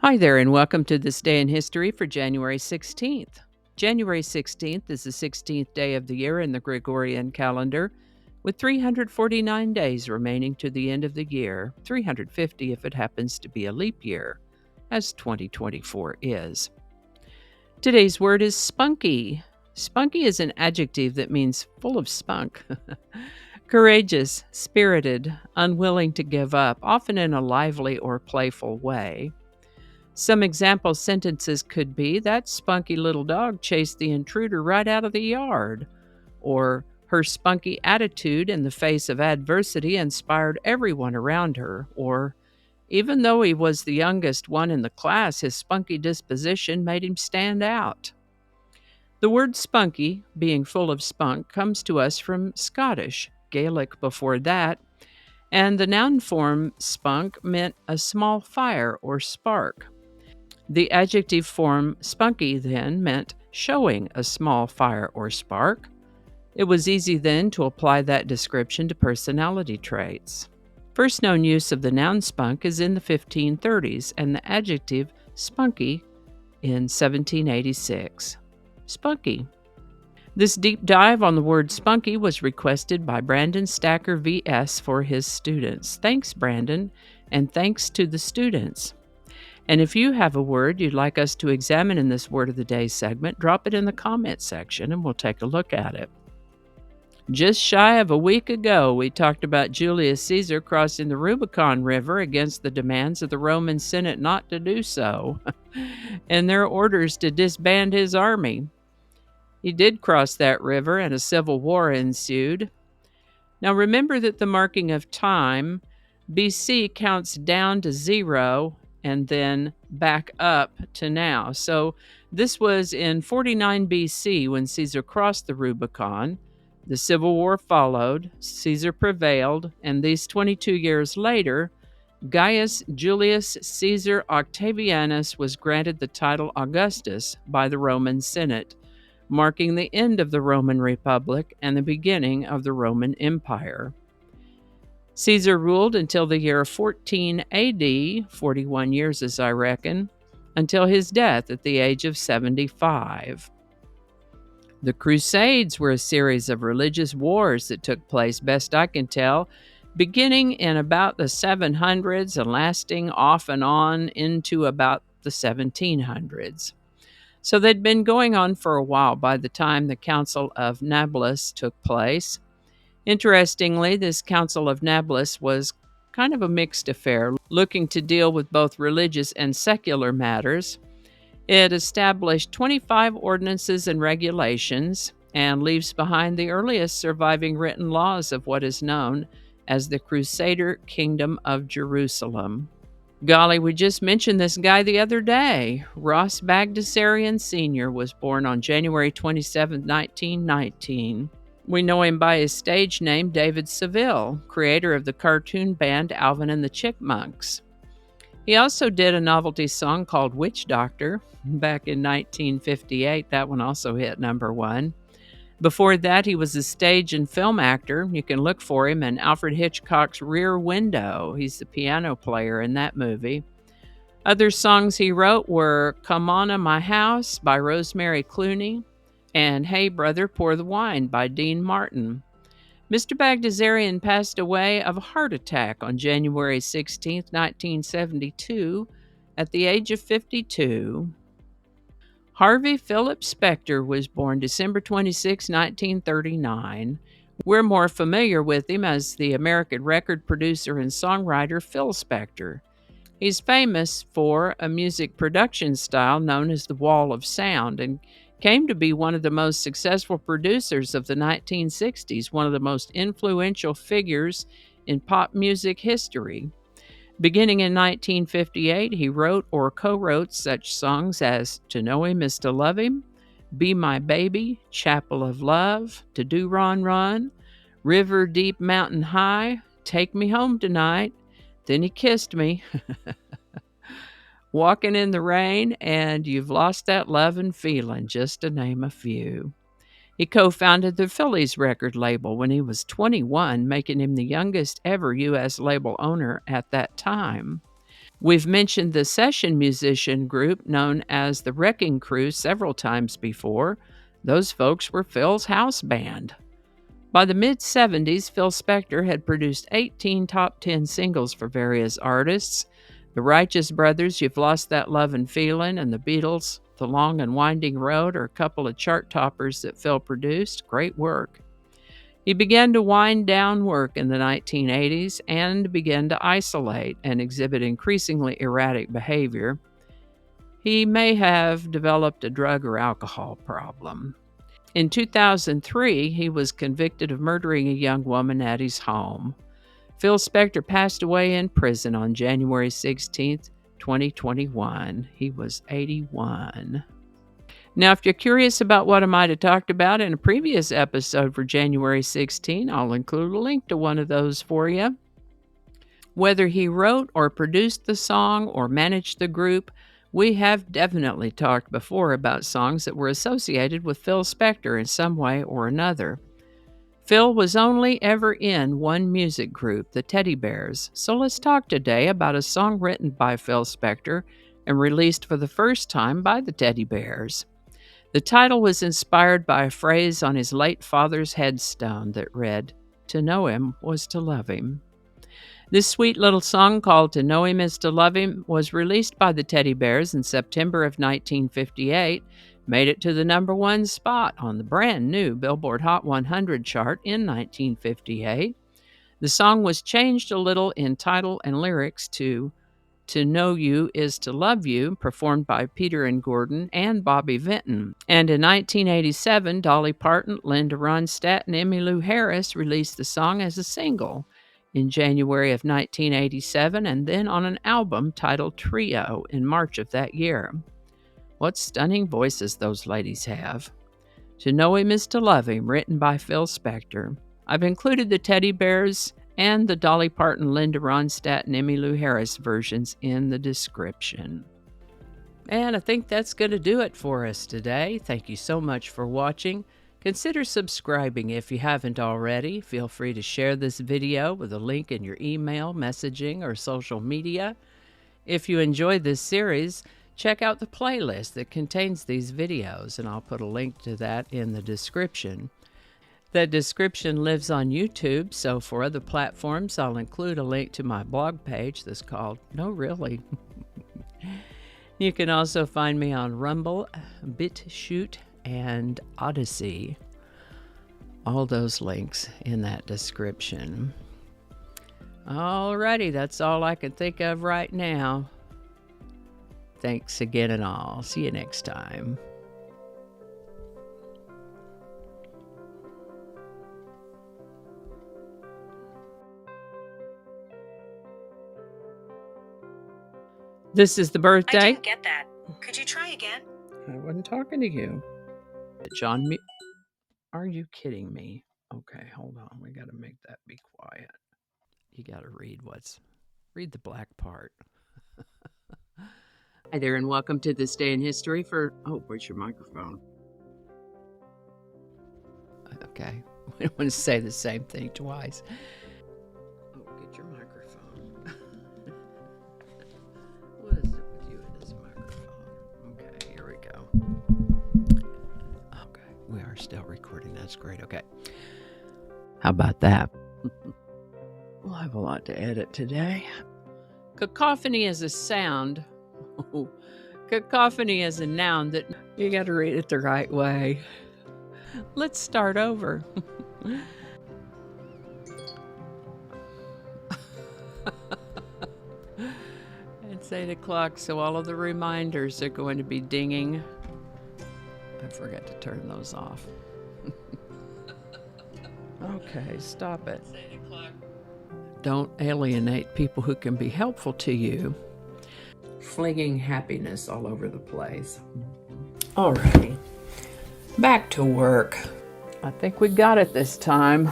Hi there, and welcome to This Day in History for January 16th. January 16th is the 16th day of the year in the Gregorian calendar, with 349 days remaining to the end of the year, 350 if it happens to be a leap year, as 2024 is. Today's word is spunky. Spunky is an adjective that means full of spunk. Courageous, spirited, unwilling to give up, often in a lively or playful way. Some example sentences could be, that spunky little dog chased the intruder right out of the yard, or her spunky attitude in the face of adversity inspired everyone around her, or even though he was the youngest one in the class, his spunky disposition made him stand out. The word spunky, being full of spunk, comes to us from Scottish, Gaelic before that, and the noun form spunk meant a small fire or spark. The adjective form spunky then meant showing a small fire or spark. It was easy then to apply that description to personality traits. First known use of the noun spunk is in the 1530s and the adjective spunky in 1786. Spunky. This deep dive on the word spunky was requested by Brandon Stacker VS for his students. Thanks, Brandon, and thanks to the students. And if you have a word you'd like us to examine in this Word of the Day segment, drop it in the comment section and we'll take a look at it. Just shy of a week ago, we talked about Julius Caesar crossing the Rubicon River against the demands of the Roman Senate not to do so, and their orders to disband his army. He did cross that river, and a civil war ensued. Now remember that the marking of time, BC, counts down to 0 and then back up to now. So this was in 49 BC when Caesar crossed the Rubicon. The Civil War followed, Caesar prevailed, and these 22 years later, Gaius Julius Caesar Octavianus was granted the title Augustus by the Roman Senate, marking the end of the Roman Republic and the beginning of the Roman Empire. Caesar ruled until the year 14 AD, 41 years as I reckon, until his death at the age of 75. The Crusades were a series of religious wars that took place, best I can tell, beginning in about the 700s and lasting off and on into about the 1700s. So they'd been going on for a while by the time the Council of Nablus took place. Interestingly, this Council of Nablus was kind of a mixed affair, looking to deal with both religious and secular matters. It established 25 ordinances and regulations and leaves behind the earliest surviving written laws of what is known as the Crusader Kingdom of Jerusalem. Golly, we just mentioned this guy the other day. Ross Bagdasarian Sr. was born on January 27, 1919. We know him by his stage name, David Seville, creator of the cartoon band Alvin and the Chipmunks. He also did a novelty song called Witch Doctor back in 1958. That one also hit #1. Before that, he was a stage and film actor. You can look for him in Alfred Hitchcock's Rear Window. He's the piano player in that movie. Other songs he wrote were Come On to My House by Rosemary Clooney and Hey Brother, Pour the Wine by Dean Martin. Mr. Bagdasarian passed away of a heart attack on January 16, 1972, at the age of 52. Harvey Philip Spector was born December 26, 1939. We're more familiar with him as the American record producer and songwriter Phil Spector. He's famous for a music production style known as the Wall of Sound and came to be one of the most successful producers of the 1960s, one of the most influential figures in pop music history. Beginning in 1958, he wrote or co-wrote such songs as To Know Him Is to Love Him, Be My Baby, Chapel of Love, To Do Ron Ron, River Deep Mountain High, Take Me Home Tonight, Then He Kissed Me, Walking in the Rain, and You've Lost That Lovin' Feelin', just to name a few. He co-founded the Phillies record label when he was 21, making him the youngest ever U.S. label owner at that time. We've mentioned the session musician group known as the Wrecking Crew several times before. Those folks were Phil's house band. By the mid-70s, Phil Spector had produced 18 top 10 singles for various artists. The Righteous Brothers, You've Lost That Lovin' Feelin', and the Beatles, The Long and Winding Road are a couple of chart toppers that Phil produced. Great work. He began to wind down work in the 1980s and began to isolate and exhibit increasingly erratic behavior. He may have developed a drug or alcohol problem. In 2003, he was convicted of murdering a young woman at his home. Phil Spector passed away in prison on January 16, 2021. He was 81. Now, if you're curious about what I might have talked about in a previous episode for January 16, I'll include a link to one of those for you. Whether he wrote or produced the song or managed the group, we have definitely talked before about songs that were associated with Phil Spector in some way or another. Phil was only ever in one music group, the Teddy Bears, so let's talk today about a song written by Phil Spector and released for the first time by the Teddy Bears. The title was inspired by a phrase on his late father's headstone that read, "To know him was to love him." This sweet little song called "To Know Him Is to Love Him" was released by the Teddy Bears in September of 1958, made it to the #1 spot on the brand new Billboard Hot 100 chart in 1958. The song was changed a little in title and lyrics to Know You Is to Love You, performed by Peter and Gordon and Bobby Vinton. And in 1987, Dolly Parton, Linda Ronstadt, and Emmylou Harris released the song as a single in January of 1987, and then on an album titled Trio in March of that year. What stunning voices those ladies have. To Know Him Is to Love Him, written by Phil Spector. I've included the Teddy Bears and the Dolly Parton, Linda Ronstadt, and Emmylou Harris versions in the description. And I think that's going to do it for us today. Thank you so much for watching. Consider subscribing if you haven't already. Feel free to share this video with a link in your email, messaging, or social media. If you enjoyed this series, check out the playlist that contains these videos, and I'll put a link to that in the description. That description lives on YouTube, so for other platforms, I'll include a link to my blog page that's called No Really. You can also find me on Rumble, BitChute, and Odyssey. All those links in that description. Alrighty, that's all I can think of right now. Thanks again and all. See you next time. This is the birthday. I didn't get that. Could you try again? I wasn't talking to you. John, are you kidding me? Okay, hold on. We got to make that be quiet. You got to read the black part. Hi there, and welcome to This Day in History for, where's your microphone? Okay, we don't want to say the same thing twice. Get your microphone. What is it with you and this microphone? Okay, here we go. Okay, we are still recording. That's great. Okay. How about that? We'll have a lot to edit today. Cacophony is a sound. Cacophony is a noun that you got to read it the right way. Let's start over. It's 8 o'clock, so all of the reminders are going to be dinging. I forgot to turn those off. Okay, stop it. It's 8 o'clock. Don't alienate people who can be helpful to you. Flinging happiness all over the place. Alrighty, back to work. I think we got it this time.